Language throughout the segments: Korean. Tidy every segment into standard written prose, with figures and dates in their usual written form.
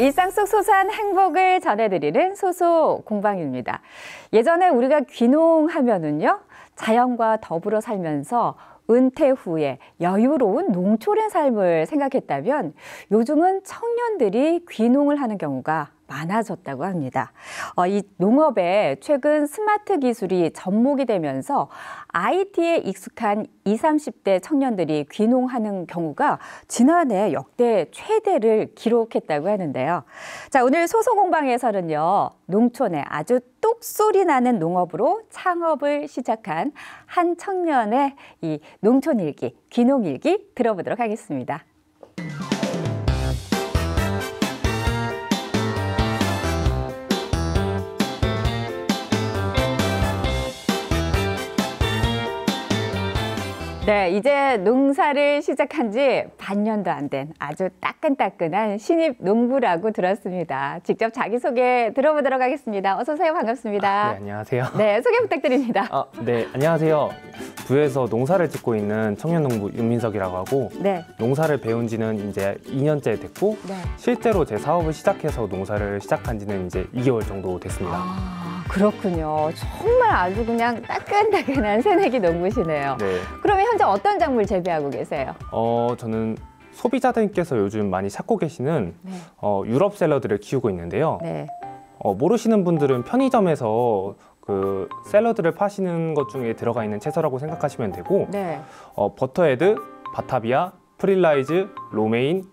일상 속 소소한 행복을 전해드리는 소소 공방입니다. 예전에 우리가 귀농하면은요, 자연과 더불어 살면서 은퇴 후에 여유로운 농촌의 삶을 생각했다면 요즘은 청년들이 귀농을 하는 경우가 많아졌다고 합니다. 이 농업에 최근 스마트 기술이 접목이 되면서 IT에 익숙한 20, 30대 청년들이 귀농하는 경우가 지난해 역대 최대를 기록했다고 하는데요. 자, 오늘 소소공방에서는요, 농촌에 아주 똑소리 나는 농업으로 창업을 시작한 한 청년의 이 농촌일기, 귀농일기 들어보도록 하겠습니다. 네, 이제 농사를 시작한 지 반년도 안 된 아주 따끈따끈한 신입 농부라고 들었습니다. 직접 자기소개 들어보도록 하겠습니다. 어서 오세요. 반갑습니다. 네, 안녕하세요. 네, 소개 부탁드립니다. 네, 안녕하세요. 부에서 농사를 짓고 있는 청년 농부 윤민석이라고 하고, 네. 농사를 배운 지는 이제 2년째 됐고, 네. 실제로 제 사업을 시작해서 농사를 시작한 지는 이제 2개월 정도 됐습니다. 그렇군요. 정말 아주 그냥 따끈따끈한 새내기 농부시네요. 네. 그러면 현재 어떤 작물 재배하고 계세요? 저는 소비자들께서 요즘 많이 찾고 계시는 네. 유럽 샐러드를 키우고 있는데요. 네. 모르시는 분들은 편의점에서 그 샐러드를 파시는 것 중에 들어가 있는 채소라고 생각하시면 되고, 네. 버터헤드, 바타비아, 프릴라이즈, 로메인,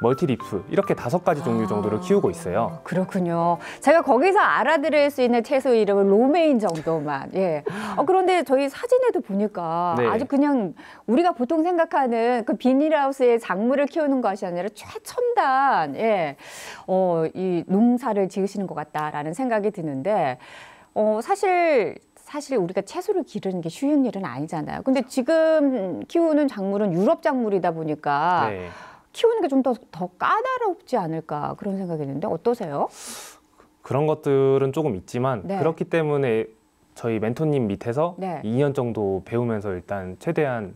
멀티리프 이렇게 5가지 종류 정도를 키우고 있어요. 그렇군요. 제가 거기서 알아들을 수 있는 채소 이름은 로메인 정도만. 예. 그런데 저희 사진에도 보니까 네. 아주 그냥 우리가 보통 생각하는 그 비닐하우스에 작물을 키우는 것이 아니라 최첨단, 예. 이 농사를 지으시는 것 같다라는 생각이 드는데, 사실 우리가 채소를 기르는 게 쉬운 일은 아니잖아요. 근데 지금 키우는 작물은 유럽 작물이다 보니까 네. 키우는 게 좀 더 까다롭지 않을까 그런 생각이 드는데 어떠세요? 그런 것들은 조금 있지만 네. 그렇기 때문에 저희 멘토님 밑에서 네. 2년 2년 정도 배우면서 일단 최대한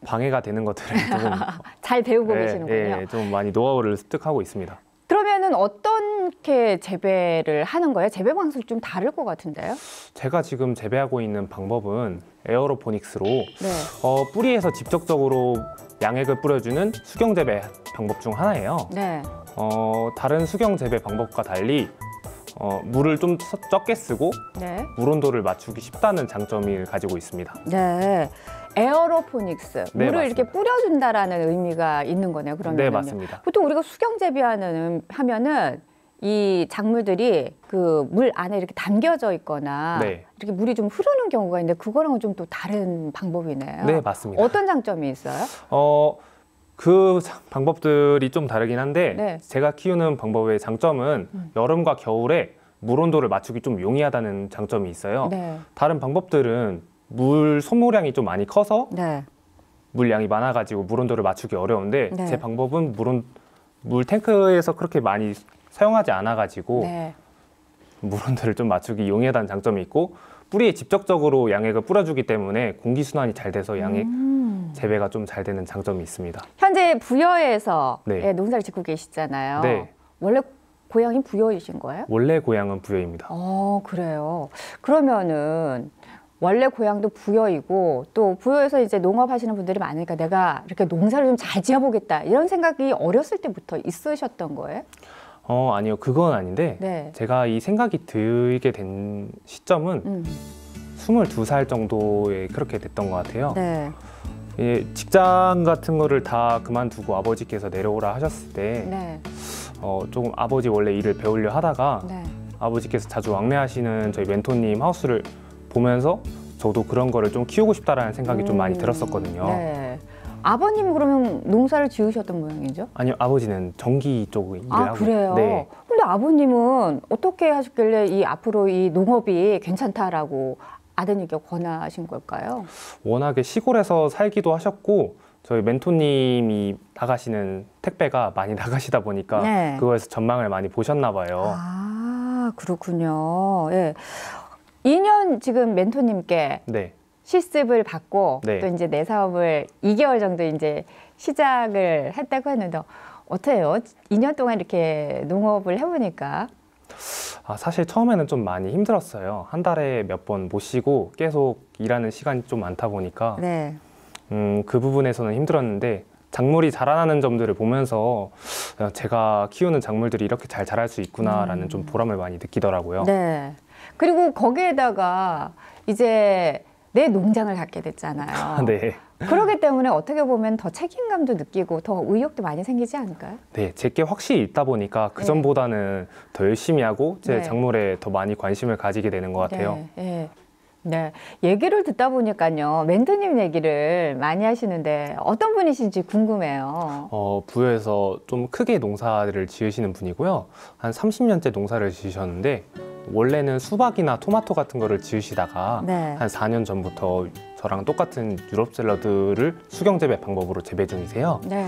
방해가 되는 것들을 조금 잘 배우고 계시는군요. 좀 많이 노하우를 습득하고 있습니다. 그러면은 어떻게 재배를 하는 거예요? 재배 방식이 좀 다를 것 같은데요? 제가 지금 재배하고 있는 방법은 에어로포닉스로 네. 뿌리에서 직접적으로 양액을 뿌려주는 수경 재배 방법 중 하나예요. 네. 다른 수경 재배 방법과 달리 물을 좀 적게 쓰고 네. 물 온도를 맞추기 쉽다는 장점을 가지고 있습니다. 네. 에어로포닉스. 네, 물을 맞습니다. 이렇게 뿌려준다라는 의미가 있는 거네요. 그러면 네, 맞습니다. 보통 우리가 수경 재배하면은 이 작물들이 그 물 안에 이렇게 담겨져 있거나 네. 이렇게 물이 좀 흐르는 경우가 있는데 그거랑은 좀 또 다른 방법이네요. 네, 맞습니다. 어떤 장점이 있어요? 그 방법들이 좀 다르긴 한데 네. 제가 키우는 방법의 장점은 여름과 겨울에 물 온도를 맞추기 좀 용이하다는 장점이 있어요. 네. 다른 방법들은 물 소모량이 좀 많이 커서 네. 물량이 많아가지고 물 온도를 맞추기 어려운데 네. 제 방법은 물 탱크에서 그렇게 많이 사용하지 않아가지고 네. 물 온도를 좀 맞추기 용이하다는 장점이 있고 뿌리에 직접적으로 양액을 뿌려주기 때문에 공기 순환이 잘 돼서 양액 재배가 좀 잘 되는 장점이 있습니다. 현재 부여에서 네. 농사를 짓고 계시잖아요. 네. 원래 고향이 부여이신 거예요? 원래 고향은 부여입니다. 그래요. 그러면은 원래 고향도 부여이고 또 부여에서 이제 농업하시는 분들이 많으니까 내가 이렇게 농사를 좀 잘 지어보겠다 이런 생각이 어렸을 때부터 있으셨던 거예요? 아니요. 그건 아닌데 네. 제가 이 생각이 들게 된 시점은 22살 정도에 그렇게 됐던 것 같아요. 네. 직장 같은 거를 다 그만두고 아버지께서 내려오라 하셨을 때 네. 조금 아버지 원래 일을 배우려 하다가 네. 아버지께서 자주 왕래하시는 저희 멘토님 하우스를 보면서 저도 그런 거를 좀 키우고 싶다라는 생각이 좀 많이 들었었거든요. 네. 아버님은 그러면 농사를 지으셨던 모양이죠? 아니요, 아버지는 전기 쪽 일을 하고. 그래요? 네. 근데 아버님은 어떻게 하셨길래 앞으로 이 농업이 괜찮다라고 아드님께 권하신 걸까요? 워낙에 시골에서 살기도 하셨고 저희 멘토님이 나가시는 택배가 많이 나가시다 보니까 네. 그거에서 전망을 많이 보셨나 봐요. 그렇군요. 예. 2년 지금 멘토님께 네. 실습을 받고 네. 또 이제 내 사업을 2개월 정도 이제 시작을 했다고 했는데 어때요? 2년 동안 이렇게 농업을 해보니까. 사실 처음에는 좀 많이 힘들었어요. 한 달에 몇 번 못 쉬고 계속 일하는 시간이 좀 많다 보니까 네. 그 부분에서는 힘들었는데 작물이 자라나는 점들을 보면서 제가 키우는 작물들이 이렇게 잘 자랄 수 있구나라는 좀 보람을 많이 느끼더라고요. 네. 그리고 거기에다가 이제 내 농장을 갖게 됐잖아요. 네. 그러기 때문에 어떻게 보면 더 책임감도 느끼고 더 의욕도 많이 생기지 않을까요? 네, 제게 확실히 있다 보니까 그 전보다는 더 열심히 하고 제 네. 작물에 더 많이 관심을 가지게 되는 것 같아요. 네, 네. 네. 얘기를 듣다 보니까요. 멘토님 얘기를 많이 하시는데 어떤 분이신지 궁금해요. 부여에서 좀 크게 농사를 지으시는 분이고요. 한 30년째 농사를 지으셨는데 원래는 수박이나 토마토 같은 거를 지으시다가 네. 한 4년 전부터 저랑 똑같은 유럽 샐러드를 수경 재배 방법으로 재배 중이세요. 네.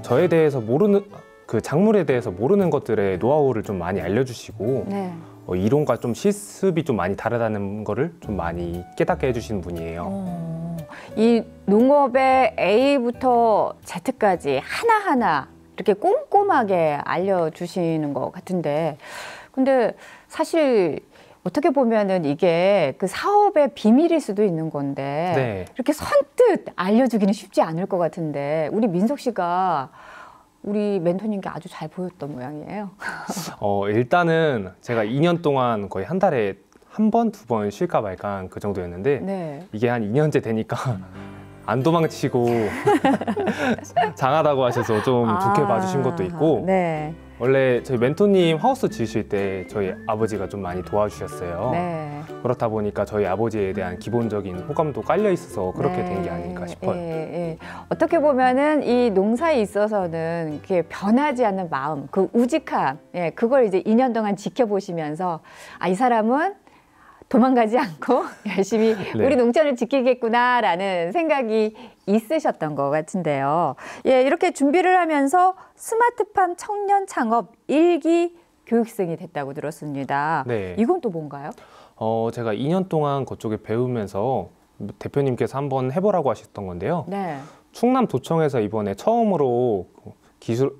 저에 대해서 모르는 그 작물에 대해서 모르는 것들의 노하우를 좀 많이 알려주시고 네. 이론과 좀 실습이 좀 많이 다르다는 거를 좀 많이 깨닫게 해주시는 분이에요. 이 농업의 A부터 Z까지 하나하나 이렇게 꼼꼼하게 알려주시는 것 같은데, 근데 사실 어떻게 보면은 이게 그 사업의 비밀일 수도 있는 건데, 네. 이렇게 선뜻 알려주기는 쉽지 않을 것 같은데, 우리 민석 씨가 우리 멘토님께 아주 잘 보였던 모양이에요. 일단은 제가 2년 동안 거의 한 달에 한 번, 두 번 쉴까 말까 그 정도였는데 네. 이게 한 2년째 되니까 안 도망치고 장하다고 하셔서 좀 좋게 봐주신 것도 있고 네. 원래 저희 멘토님 하우스 지으실 때 저희 아버지가 좀 많이 도와주셨어요. 네. 그렇다 보니까 저희 아버지에 대한 기본적인 호감도 깔려 있어서 그렇게 된 게 아닐까 싶어요. 예. 어떻게 보면은 이 농사에 있어서는 이렇게 변하지 않는 마음, 그 우직함, 그걸 이제 2년 동안 지켜보시면서 이 사람은 도망가지 않고 열심히 네. 우리 농촌을 지키겠구나라는 생각이 있으셨던 것 같은데요. 예, 이렇게 준비를 하면서 스마트팜 청년 창업 1기 교육생이 됐다고 들었습니다. 네. 이건 또 뭔가요? 제가 2년 동안 그쪽에 배우면서 대표님께서 한번 해보라고 하셨던 건데요. 네. 충남도청에서 이번에 처음으로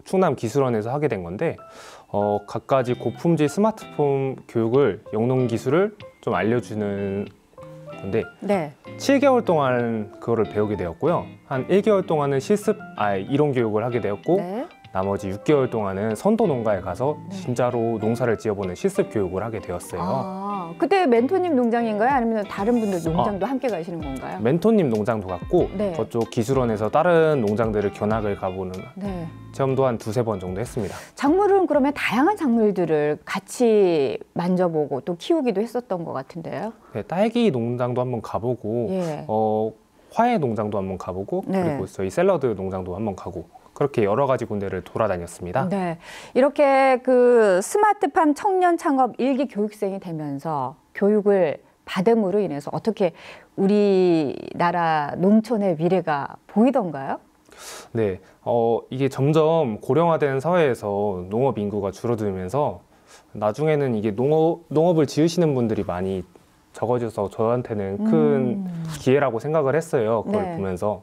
충남 기술원에서 하게 된 건데 갖가지 고품질 스마트폰 교육을 영농 기술을 좀 알려주는 건데 네. 7개월 동안 그거를 배우게 되었고요. 한 1개월 동안은 이론 교육을 하게 되었고 네. 나머지 6개월 동안은 선도 농가에 가서 진짜로 농사를 지어보는 실습 교육을 하게 되었어요. 그때 멘토님 농장인가요? 아니면 다른 분들 농장도 함께 가시는 건가요? 멘토님 농장도 갔고 네. 그쪽 기술원에서 다른 농장들을 견학을 가보는 네. 체험도 한 두세 번 정도 했습니다. 작물은 그러면 다양한 작물들을 같이 만져보고 또 키우기도 했었던 것 같은데요. 네, 딸기 농장도 한번 가보고 예. 화훼 농장도 한번 가보고 네. 그리고 저희 샐러드 농장도 한번 가고 그렇게 여러 가지 군데를 돌아다녔습니다. 네. 이렇게 그 스마트팜 청년 창업 1기 교육생이 되면서 교육을 받음으로 인해서 어떻게 우리나라 농촌의 미래가 보이던가요? 네, 이게 점점 고령화된 사회에서 농업 인구가 줄어들면서 나중에는 이게 농업을 지으시는 분들이 많이 적어져서 저한테는 큰 기회라고 생각을 했어요. 그걸 네. 보면서.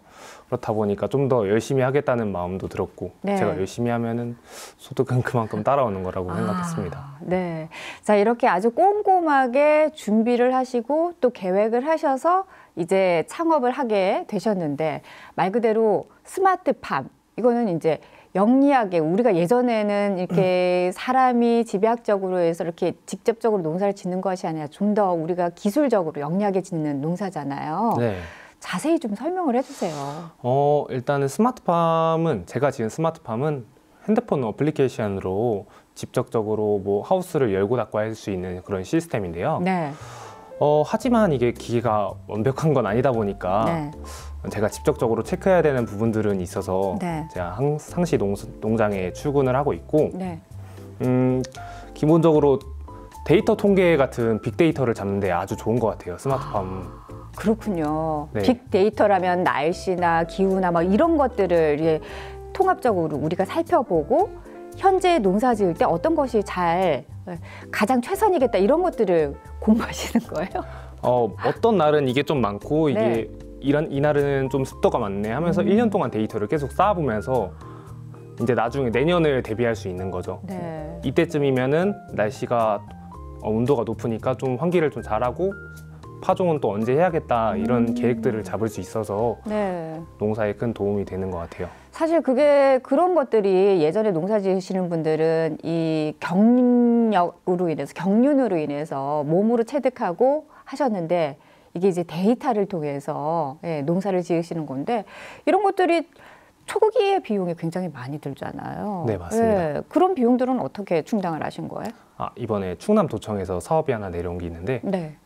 그렇다 보니까 좀 더 열심히 하겠다는 마음도 들었고 네. 제가 열심히 하면은 소득은 그만큼 따라오는 거라고 생각했습니다. 네. 자, 이렇게 아주 꼼꼼하게 준비를 하시고 또 계획을 하셔서 이제 창업을 하게 되셨는데 말 그대로 스마트팜 이거는 이제 영리하게 우리가 예전에는 이렇게 사람이 집약적으로 해서 이렇게 직접적으로 농사를 짓는 것이 아니라 좀 더 우리가 기술적으로 영리하게 짓는 농사잖아요. 네. 자세히 좀 설명을 해주세요. 일단은 제가 지은 스마트팜은 핸드폰 어플리케이션으로 직접적으로 뭐 하우스를 열고 닫고 할 수 있는 그런 시스템인데요. 네. 하지만 이게 기계가 완벽한 건 아니다 보니까 네. 제가 직접적으로 체크해야 되는 부분들은 있어서 네. 제가 상시 농장에 출근을 하고 있고 네. 기본적으로 데이터 통계 같은 빅데이터를 잡는 데 아주 좋은 것 같아요. 스마트팜. 그렇군요. 네. 빅데이터라면 날씨나 기후나 막 이런 것들을 이제 통합적으로 우리가 살펴보고 현재 농사 지을 때 어떤 것이 가장 최선이겠다 이런 것들을 공부하시는 거예요? 어떤 날은 이게 좀 많고 이게 네. 이날은 좀 습도가 많네 하면서 1년 동안 데이터를 계속 쌓아보면서 이제 나중에 내년을 대비할 수 있는 거죠. 네. 이때쯤이면은 날씨가 온도가 높으니까 좀 환기를 좀 잘하고 파종은 또 언제 해야겠다 이런 계획들을 잡을 수 있어서 네. 농사에 큰 도움이 되는 것 같아요. 사실 그런 것들이 예전에 농사 지으시는 분들은 이 경륜으로 인해서 몸으로 체득하고 하셨는데 이게 이제 데이터를 통해서 예, 농사를 지으시는 건데 이런 것들이 초기의 비용이 굉장히 많이 들잖아요. 네, 맞습니다. 예, 그런 비용들은 어떻게 충당을 하신 거예요? 이번에 충남도청에서 사업이 하나 내려온 게 있는데 네.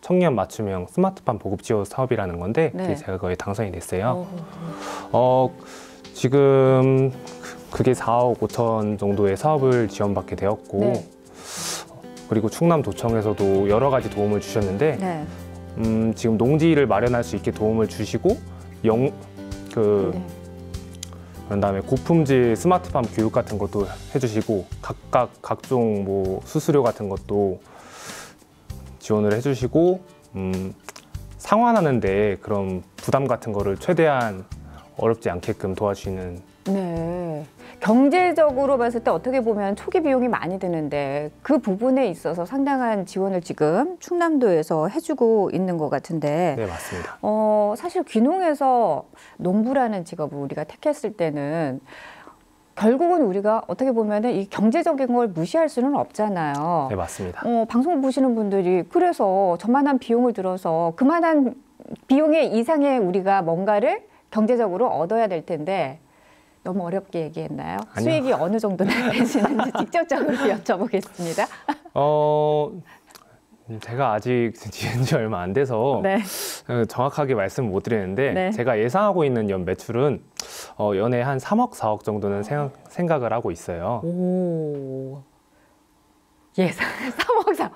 청년 맞춤형 스마트팜 보급 지원 사업이라는 건데 네. 제가 거기에 당선이 됐어요. 지금 그게 4억 5천 정도의 사업을 지원받게 되었고 네. 그리고 충남도청에서도 여러 가지 도움을 주셨는데 네. 지금 농지를 마련할 수 있게 도움을 주시고 네. 그런 다음에 고품질 스마트팜 교육 같은 것도 해주시고 각종 뭐 수수료 같은 것도 지원을 해주시고 상환하는데 그런 부담 같은 거를 최대한 어렵지 않게끔 도와주시는. 네. 경제적으로 봤을 때 어떻게 보면 초기 비용이 많이 드는데 그 부분에 있어서 상당한 지원을 지금 충남도에서 해주고 있는 것 같은데. 네, 맞습니다. 사실 귀농에서 농부라는 직업을 우리가 택했을 때는 결국은 우리가 어떻게 보면은 이 경제적인 걸 무시할 수는 없잖아요. 네, 맞습니다. 방송 보시는 분들이 그래서 저만한 비용을 들어서 그만한 비용의 이상의 우리가 뭔가를 경제적으로 얻어야 될 텐데 너무 어렵게 얘기했나요? 아니요. 수익이 어느 정도 되시는지 직접적으로 여쭤보겠습니다. 제가 아직 지은 지 얼마 안 돼서 네. 정확하게 말씀 못 드리는데 네. 제가 예상하고 있는 연 매출은 연에 한 3억, 4억 정도는 생각을 하고 있어요. 오. 예상 3억 4.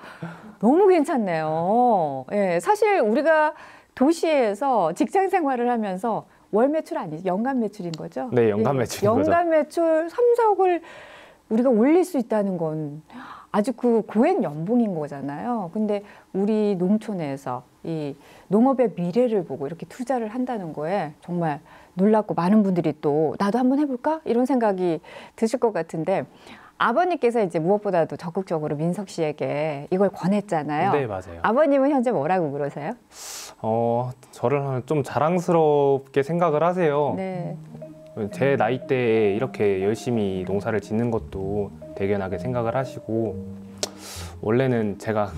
너무 괜찮네요. 예, 사실 우리가 도시에서 직장 생활을 하면서 월 매출 아니죠? 연간 매출인 거죠? 네, 연간 매출인 거죠. 연간 매출 3, 4억을 우리가 올릴 수 있다는 건 아주 그 고액 연봉인 거잖아요. 근데 우리 농촌에서 이 농업의 미래를 보고 이렇게 투자를 한다는 거에 정말 놀랍고 많은 분들이 또 나도 한번 해볼까? 이런 생각이 드실 것 같은데 아버님께서 이제 무엇보다도 적극적으로 민석 씨에게 이걸 권했잖아요. 네, 맞아요. 아버님은 현재 뭐라고 그러세요? 저를 좀 자랑스럽게 생각을 하세요. 네. 제 나이 때에 이렇게 열심히 농사를 짓는 것도 대견하게 생각을 하시고 원래는 제가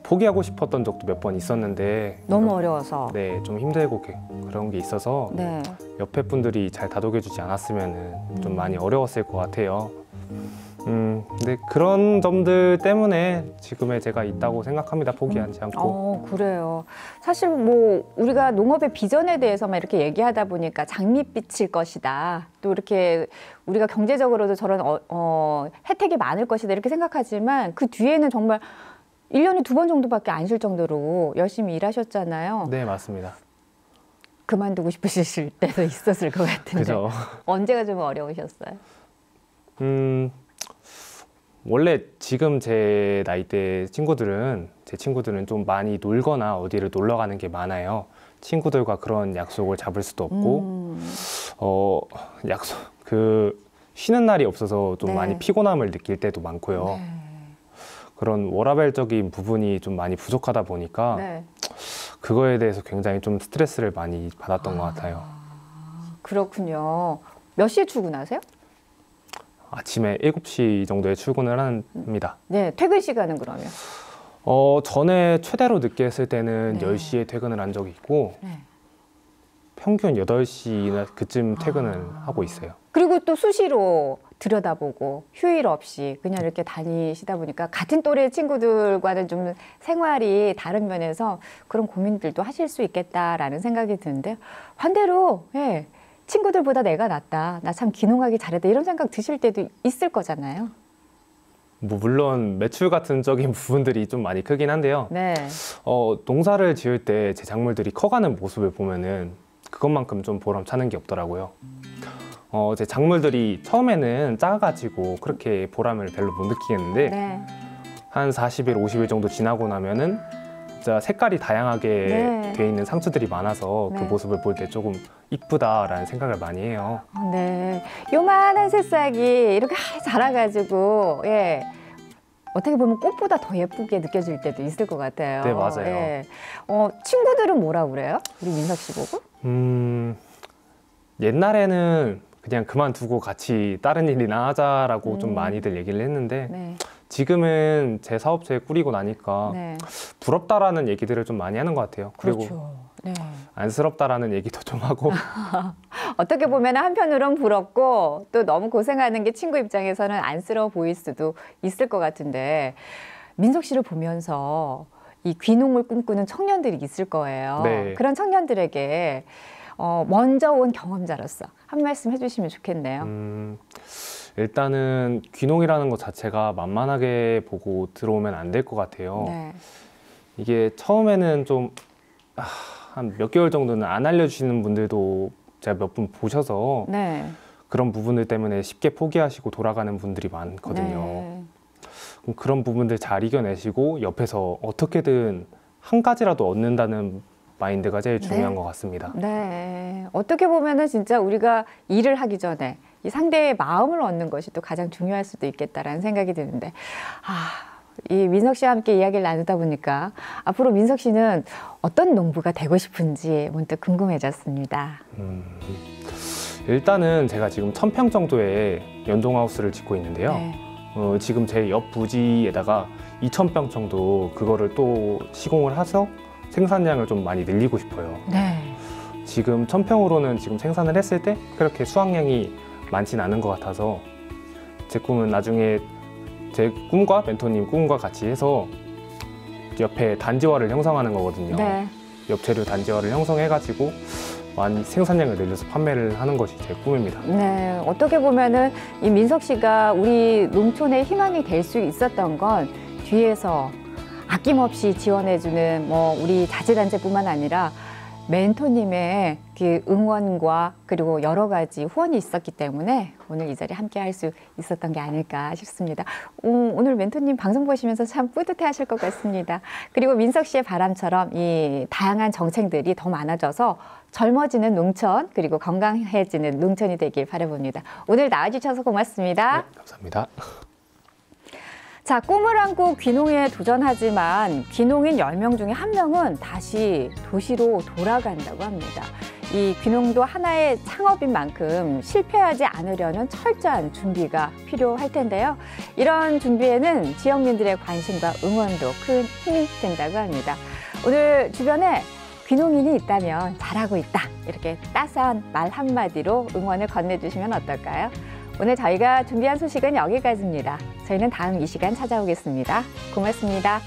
포기하고 싶었던 적도 몇 번 있었는데 너무 어려워서. 네, 좀 힘들고 그런 게 있어서 네. 옆에 분들이 잘 다독여주지 않았으면 좀 많이 어려웠을 것 같아요. 근데 그런 점들 때문에 지금의 제가 있다고 생각합니다. 포기하지 않고. 그래요. 사실 뭐 우리가 농업의 비전에 대해서만 이렇게 얘기하다 보니까 장밋빛일 것이다. 또 이렇게 우리가 경제적으로도 저런 혜택이 많을 것이다 이렇게 생각하지만 그 뒤에는 정말 1년에 2번 정도밖에 안 쉴 정도로 열심히 일하셨잖아요. 네, 맞습니다. 그만두고 싶으실 때도 있었을 것 같은데. 그죠. 언제가 좀 어려우셨어요? 원래 지금 제 나이대 제 친구들은 좀 많이 놀거나 어디를 놀러 가는 게 많아요. 친구들과 그런 약속을 잡을 수도 없고, 쉬는 날이 없어서 좀 네. 많이 피곤함을 느낄 때도 많고요. 네. 그런 워라밸적인 부분이 좀 많이 부족하다 보니까 네. 그거에 대해서 굉장히 좀 스트레스를 많이 받았던 것 같아요. 그렇군요. 몇 시에 출근하세요? 아침에 7시 정도에 출근을 합니다. 네, 퇴근 시간은 그러면? 전에 최대로 늦게 했을 때는 네. 10시에 퇴근을 한 적이 있고 네. 평균 8시나 그쯤 퇴근을 하고 있어요. 그리고 또 수시로 들여다보고 휴일 없이 그냥 이렇게 다니시다 보니까 같은 또래 친구들과는 좀 생활이 다른 면에서 그런 고민들도 하실 수 있겠다라는 생각이 드는데 반대로 예, 친구들보다 내가 낫다. 나 참 귀농하기 잘했다. 이런 생각 드실 때도 있을 거잖아요. 뭐 물론 매출 같은 적인 부분들이 좀 많이 크긴 한데요. 네. 농사를 지을 때 제 작물들이 커가는 모습을 보면은 그것만큼 좀 보람차는 게 없더라고요. 제 작물들이 처음에는 작아가지고 그렇게 보람을 별로 못 느끼겠는데 네. 한 40일, 50일 정도 지나고 나면은 진짜 색깔이 다양하게 네. 돼 있는 상추들이 많아서 그 네. 모습을 볼 때 조금 이쁘다라는 생각을 많이 해요. 네. 요만한 새싹이 이렇게 자라가지고, 예. 어떻게 보면 꽃보다 더 예쁘게 느껴질 때도 있을 것 같아요. 네, 맞아요. 예. 친구들은 뭐라 그래요? 우리 민석 씨 보고? 옛날에는 그냥 그만두고 같이 다른 일이나 하자라고 좀 음. 많이들 얘기를 했는데 네. 지금은 제 사업체 꾸리고 나니까 네. 부럽다라는 얘기들을 좀 많이 하는 것 같아요. 그리고 그렇죠. 네. 안쓰럽다라는 얘기도 좀 하고 어떻게 보면 한편으론 부럽고 또 너무 고생하는 게 친구 입장에서는 안쓰러워 보일 수도 있을 것 같은데 민석 씨를 보면서 이 귀농을 꿈꾸는 청년들이 있을 거예요. 네. 그런 청년들에게 먼저 온 경험자로서 한 말씀 해주시면 좋겠네요. 일단은 귀농이라는 것 자체가 만만하게 보고 들어오면 안 될 것 같아요. 네. 이게 처음에는 좀 한 몇 개월 정도는 안 알려주시는 분들도 제가 몇 분 보셔서 네. 그런 부분들 때문에 쉽게 포기하시고 돌아가는 분들이 많거든요. 네. 그럼 그런 부분들 잘 이겨내시고 옆에서 어떻게든 한 가지라도 얻는다는 마인드가 제일 중요한 네. 것 같습니다. 네. 어떻게 보면은 진짜 우리가 일을 하기 전에 이 상대의 마음을 얻는 것이 또 가장 중요할 수도 있겠다라는 생각이 드는데, 이 민석 씨와 함께 이야기를 나누다 보니까 앞으로 민석 씨는 어떤 농부가 되고 싶은지 문득 궁금해졌습니다. 일단은 제가 지금 1000평 정도의 연동하우스를 짓고 있는데요. 네. 지금 제 옆 부지에다가 2000평 정도 그거를 또 시공을 해서 생산량을 좀 많이 늘리고 싶어요. 네. 지금 1000평으로는 지금 생산을 했을 때 그렇게 수확량이 많진 않은 것 같아서 제 꿈은 나중에 제 꿈과 멘토님 꿈과 같이 해서 옆에 단지화를 형성하는 거거든요. 네. 엽채류 단지화를 형성해가지고 많이 생산량을 늘려서 판매를 하는 것이 제 꿈입니다. 네. 어떻게 보면은 이 민석 씨가 우리 농촌의 희망이 될 수 있었던 건 뒤에서 아낌없이 지원해주는 우리 자재단체뿐만 아니라 멘토님의 그 응원과 그리고 여러 가지 후원이 있었기 때문에 오늘 이 자리에 함께 할 수 있었던 게 아닐까 싶습니다. 오늘 멘토님 방송 보시면서 참 뿌듯해 하실 것 같습니다. 그리고 민석 씨의 바람처럼 이 다양한 정책들이 더 많아져서 젊어지는 농촌 그리고 건강해지는 농촌이 되길 바라봅니다. 오늘 나와주셔서 고맙습니다. 네, 감사합니다. 자, 꿈을 안고 귀농에 도전하지만 귀농인 10명 중에 1명은 다시 도시로 돌아간다고 합니다. 이 귀농도 하나의 창업인 만큼 실패하지 않으려는 철저한 준비가 필요할 텐데요. 이런 준비에는 지역민들의 관심과 응원도 큰 힘이 된다고 합니다. 오늘 주변에 귀농인이 있다면 잘하고 있다. 이렇게 따스한 말 한마디로 응원을 건네주시면 어떨까요? 오늘 저희가 준비한 소식은 여기까지입니다. 저희는 다음 이 시간 찾아오겠습니다. 고맙습니다.